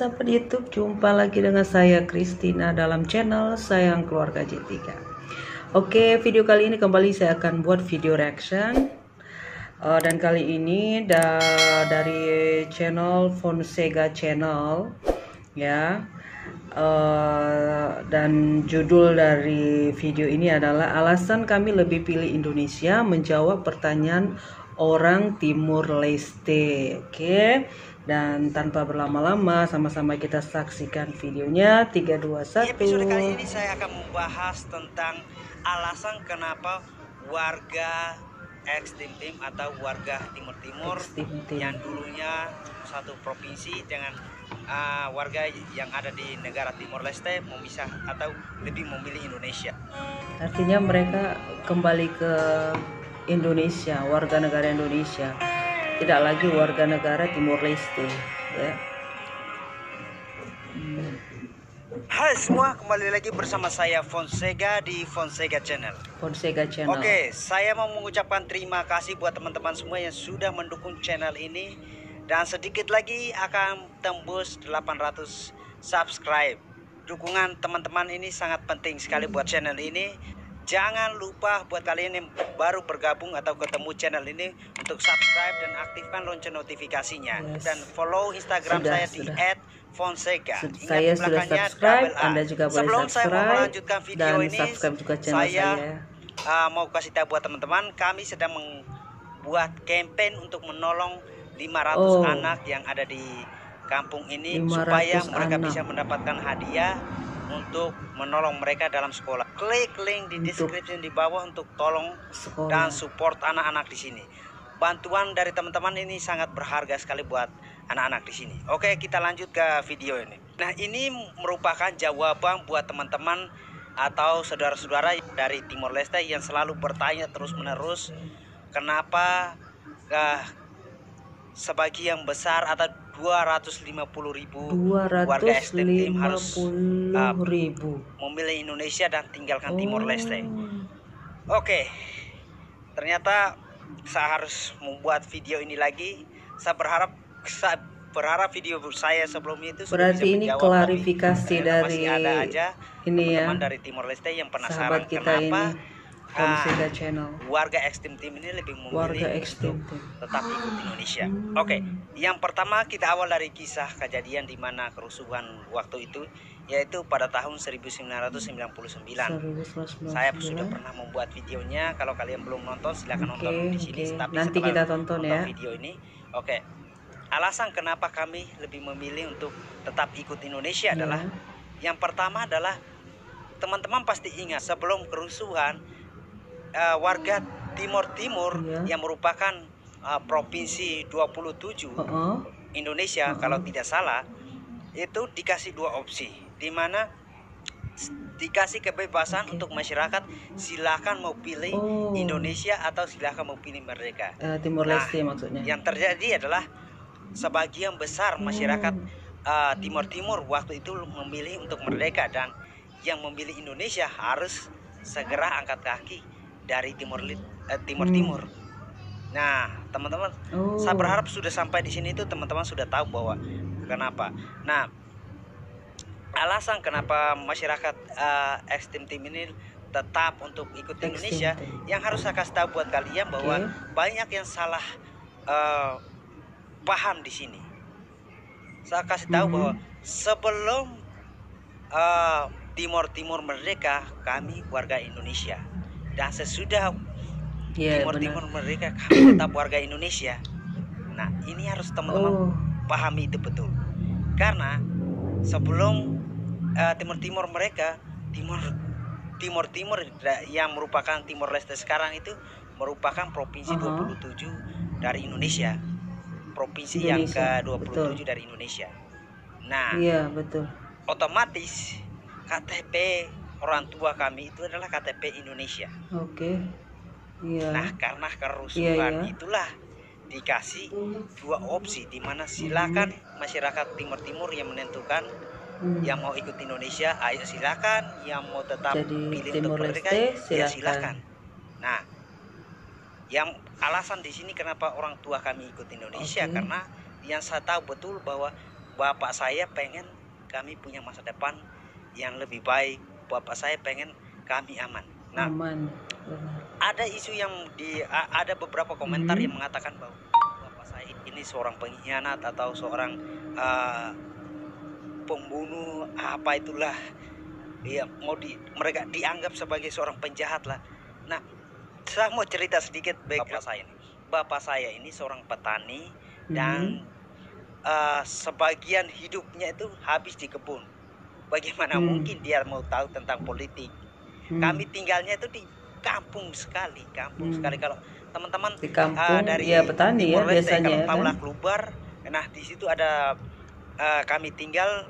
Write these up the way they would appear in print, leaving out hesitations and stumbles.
sahabat YouTube, jumpa lagi dengan saya Christina dalam channel Sayang Keluarga J3. Oke, video kali ini kembali saya akan buat video reaction. Dan kali ini dari channel Fonseca Channel ya. Dan judul dari video ini adalah alasan kami lebih pilih Indonesia menjawab pertanyaan orang Timur Leste. Oke, dan tanpa berlama-lama sama-sama kita saksikan videonya. 3, 2, 1. Di episode kali ini saya akan membahas tentang alasan kenapa warga Extreme Team atau warga Timur Timur yang dulunya satu provinsi dengan warga yang ada di negara Timor Leste memisah atau lebih memilih Indonesia. Artinya mereka kembali ke Indonesia, warga negara Indonesia, tidak lagi warga negara Timor Leste ya. Hai semua, kembali lagi bersama saya Fonseca di Fonseca Channel. Fonseca Channel. Oke, saya mau mengucapkan terima kasih buat teman-teman semua yang sudah mendukung channel ini, dan sedikit lagi akan tembus 800 subscribe. Dukungan teman-teman ini sangat penting sekali buat channel ini. Jangan lupa buat kalian yang baru bergabung atau ketemu channel ini untuk subscribe dan aktifkan lonceng notifikasinya. Yes. Dan follow Instagram saya di @fonseca. Saya sudah subscribe, Anda juga boleh Sebelum subscribe saya mau melanjutkan video dan ini, subscribe juga channel saya. Mau kasih tahu buat teman-teman, kami sedang membuat campaign untuk menolong 500 anak yang ada di kampung ini supaya mereka bisa mendapatkan hadiah untuk menolong mereka dalam sekolah. Klik link di description di bawah untuk tolong dan support anak-anak di sini. Bantuan dari teman-teman ini sangat berharga sekali buat anak-anak di sini. Oke, kita lanjut ke video ini. Nah, ini merupakan jawaban buat teman-teman atau saudara-saudara dari Timor Leste yang selalu bertanya terus-menerus kenapa sebagian besar atau 250.000 warga Extreme Team harus memilih Indonesia dan tinggalkan Timor Leste. Oke, ternyata saya harus membuat video ini lagi. Saya berharap video saya sebelumnya itu berarti ini klarifikasi dari ada aja ini teman-teman ya, dari Timor Leste yang penasaran kita kenapa ini Fonseca Channel warga Extreme Team ini lebih memilih tetap ikut Indonesia. Oke, yang pertama kita awal dari kisah kejadian di mana kerusuhan waktu itu, yaitu pada tahun 1999. Saya sudah pernah membuat videonya. Kalau kalian belum nonton silahkan nonton di sini. Tapi nanti kita tonton ya video ini. Oke, alasan kenapa kami lebih memilih untuk tetap ikut Indonesia adalah yang pertama adalah teman-teman pasti ingat sebelum kerusuhan warga Timur Timur yang merupakan provinsi 27 Indonesia kalau tidak salah, itu dikasih 2 opsi, di mana dikasih kebebasan untuk masyarakat silakan mau pilih Indonesia atau silakan mau pilih merdeka. Timor Leste maksudnya. Yang terjadi adalah sebagian besar masyarakat Timur Timur waktu itu memilih untuk merdeka, dan yang memilih Indonesia harus segera angkat kaki dari Timur Timur. Nah, teman-teman, saya berharap sudah sampai di sini itu teman-teman sudah tahu bahwa kenapa. Nah, alasan kenapa masyarakat Extreme Team ini tetap untuk ikut Indonesia, yang harus saya kasih tahu buat kalian bahwa banyak yang salah paham di sini. Saya kasih tahu bahwa sebelum Timur merdeka, kami warga Indonesia, dan sesudah Timur merdeka kami tetap warga Indonesia. Nah, ini harus teman-teman pahami itu betul, karena sebelum Timur mereka Timur yang merupakan Timor Leste sekarang itu merupakan provinsi 27 dari Indonesia, provinsi yang ke-27 dari Indonesia. Nah, otomatis KTP orang tua kami itu adalah KTP Indonesia. Nah, karena kerusuhan itulah dikasih 2 opsi, di mana silakan masyarakat Timur yang menentukan yang mau ikut Indonesia, ayo silakan. Yang mau tetap pilih untuk merdeka, ya silakan. Nah, yang alasan di sini kenapa orang tua kami ikut Indonesia, karena yang saya tahu betul bahwa bapak saya pengen kami punya masa depan yang lebih baik, bapak saya pengen kami aman. Nah, ada isu yang ada beberapa komentar yang mengatakan bahwa bapak saya ini seorang pengkhianat atau seorang pembunuh apa itulah, ya mereka dianggap sebagai seorang penjahat lah. Nah, saya mau cerita sedikit background bapak saya ini seorang petani dan sebagian hidupnya itu habis di kebun. Bagaimana mungkin dia mau tahu tentang politik? Kami tinggalnya itu di kampung sekali kalau teman-teman dari petani Timor Leste, biasanya kalau tahu Laklubar, nah di situ ada kami tinggal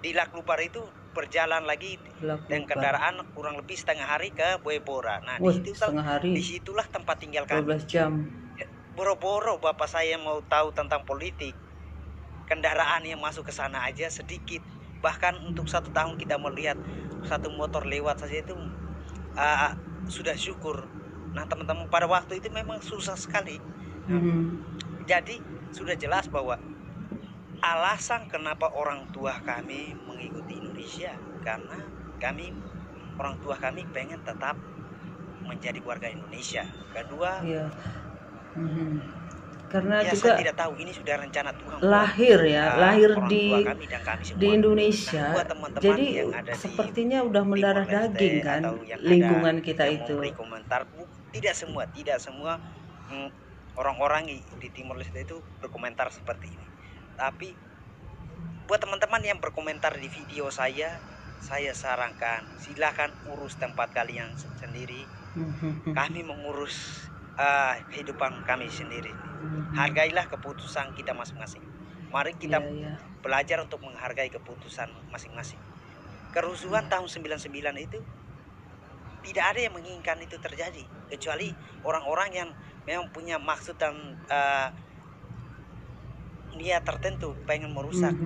di Laklubar itu, berjalan lagi dengan kendaraan kurang lebih setengah hari ke Boyepora. Nah, disitulah tempat tinggal kami. 12 jam. Boro-boro bapak saya mau tahu tentang politik, kendaraan yang masuk ke sana aja sedikit. Bahkan untuk 1 tahun kita melihat 1 motor lewat saja itu sudah syukur. Nah, teman-teman, pada waktu itu memang susah sekali. Jadi sudah jelas bahwa alasan kenapa orang tua kami mengikuti Indonesia karena orang tua kami pengen tetap menjadi warga Indonesia. Kedua, karena ya, juga saya tidak tahu ini sudah rencana Tuhan. Lahir di Indonesia. Nah, teman-teman jadi yang ada sepertinya udah mendarah daging kan lingkungan kita itu. Komentar, tidak semua orang-orang di Timor Leste itu berkomentar seperti ini. Tapi buat teman-teman yang berkomentar di video saya sarankan silakan urus tempat kalian sendiri. Kami mengurus kehidupan kami sendiri. Hargailah keputusan kita masing-masing. Mari kita belajar untuk menghargai keputusan masing-masing. Kerusuhan tahun 99 itu tidak ada yang menginginkan itu terjadi, kecuali orang-orang yang memang punya maksud dan niat tertentu pengen merusak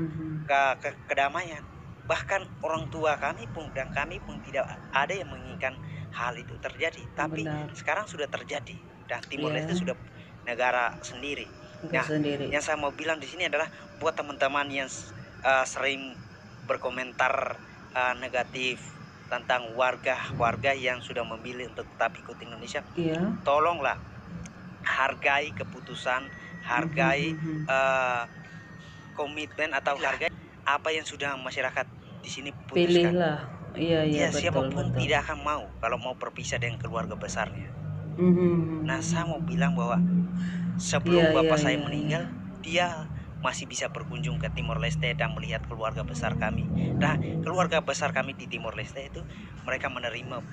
kedamaian. Bahkan orang tua kami pun dan kami pun tidak ada yang menginginkan hal itu terjadi. Tapi sekarang sudah terjadi dan Timor Leste sudah negara sendiri. Nah, yang saya mau bilang di sini adalah buat teman-teman yang sering berkomentar negatif tentang warga yang sudah memilih untuk tetap ikut Indonesia, tolonglah hargai keputusan, hargai komitmen atau hargai apa yang sudah masyarakat di sini putuskan. Pilihlah. Ya, siapapun tidak akan mau kalau mau berpisah dengan keluarga besarnya. Nah, saya mau bilang bahwa sebelum bapak saya meninggal, dia masih bisa berkunjung ke Timor Leste dan melihat keluarga besar kami. Nah, keluarga besar kami di Timor Leste itu mereka menerima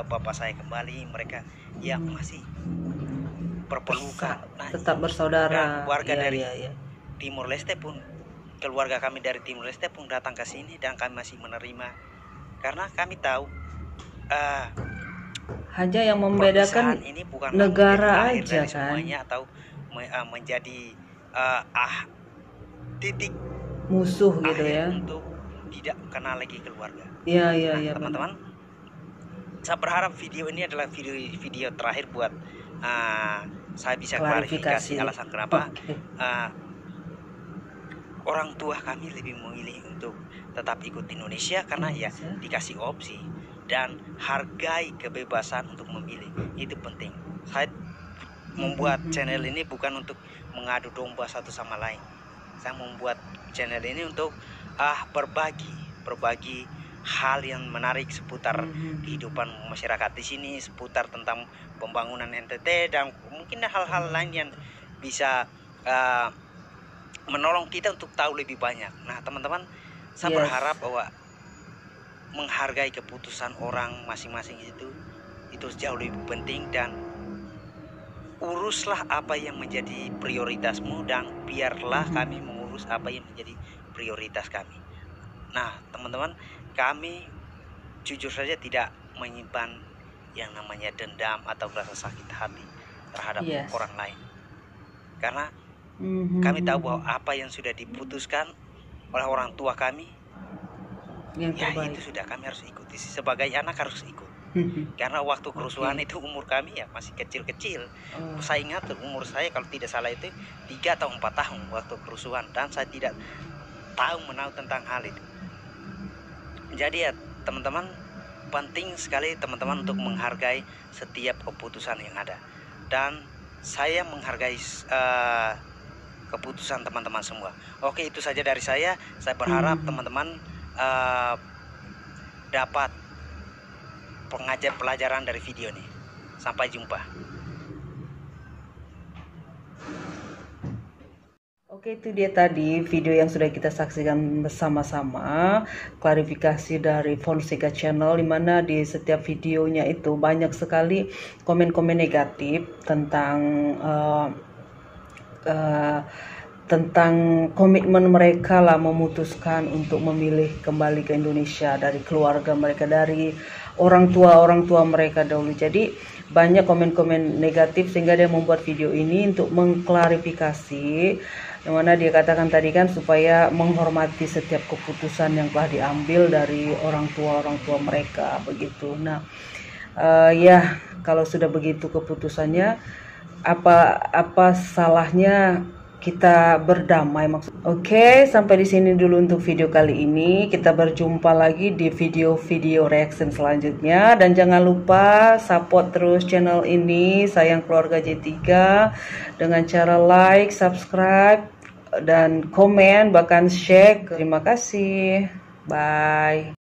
bapak saya kembali. Mereka masih berpelukan. Nah, tetap bersaudara. Dan warga dari Timor Leste pun, keluarga kami dari Timor Leste pun datang ke sini dan kami masih menerima. Karena kami tahu hanya yang membedakan ini bukan negara aja kan semuanya, atau menjadi titik musuh gitu ya, untuk tidak kenal lagi keluarga. Iya, teman-teman, saya berharap video ini adalah video terakhir buat saya bisa klarifikasi alasan kenapa orang tua kami lebih memilih untuk tetap ikut Indonesia, karena dikasih opsi dan hargai kebebasan untuk memilih, itu penting. Saya membuat channel ini bukan untuk mengadu domba satu sama lain. Saya membuat channel ini untuk berbagi hal yang menarik seputar kehidupan masyarakat di sini, seputar tentang pembangunan NTT dan mungkin hal-hal lain yang bisa menolong kita untuk tahu lebih banyak. Nah, teman-teman, saya berharap bahwa menghargai keputusan orang masing-masing itu jauh lebih penting, dan uruslah apa yang menjadi prioritasmu dan biarlah kami mengurus apa yang menjadi prioritas kami. Nah, teman-teman, kami jujur saja tidak menyimpan yang namanya dendam atau rasa sakit hati terhadap orang lain, karena kami tahu bahwa apa yang sudah diputuskan oleh orang tua kami, yang terbaik, itu sudah kami harus ikuti. Sebagai anak harus ikut. Karena waktu kerusuhan itu umur kami ya masih kecil-kecil. Saya ingat umur saya kalau tidak salah itu 3 atau 4 tahun waktu kerusuhan, dan saya tidak tahu tentang hal itu. Jadi ya teman-teman, penting sekali teman-teman untuk menghargai setiap keputusan yang ada, dan saya menghargai keputusan teman-teman semua. Oke, itu saja dari saya. Saya berharap teman-teman dapat pelajaran dari video ini. Sampai jumpa. Oke, itu dia tadi video yang sudah kita saksikan bersama-sama, klarifikasi dari Fonseca Channel, dimana di setiap videonya itu banyak sekali komen-komen negatif tentang komitmen mereka lah memutuskan untuk memilih kembali ke Indonesia dari keluarga mereka, dari orang tua mereka dahulu. Jadi banyak komen-komen negatif sehingga dia membuat video ini untuk mengklarifikasi, yang mana dia katakan tadi kan supaya menghormati setiap keputusan yang telah diambil dari orang tua mereka begitu. Nah, ya kalau sudah begitu keputusannya, apa salahnya kita berdamai maksud. Oke, sampai di sini dulu untuk video kali ini. Kita berjumpa lagi di video-video reaction selanjutnya, dan jangan lupa support terus channel ini Sayang Keluarga J3 dengan cara like, subscribe, dan komen, bahkan share. Terima kasih. Bye.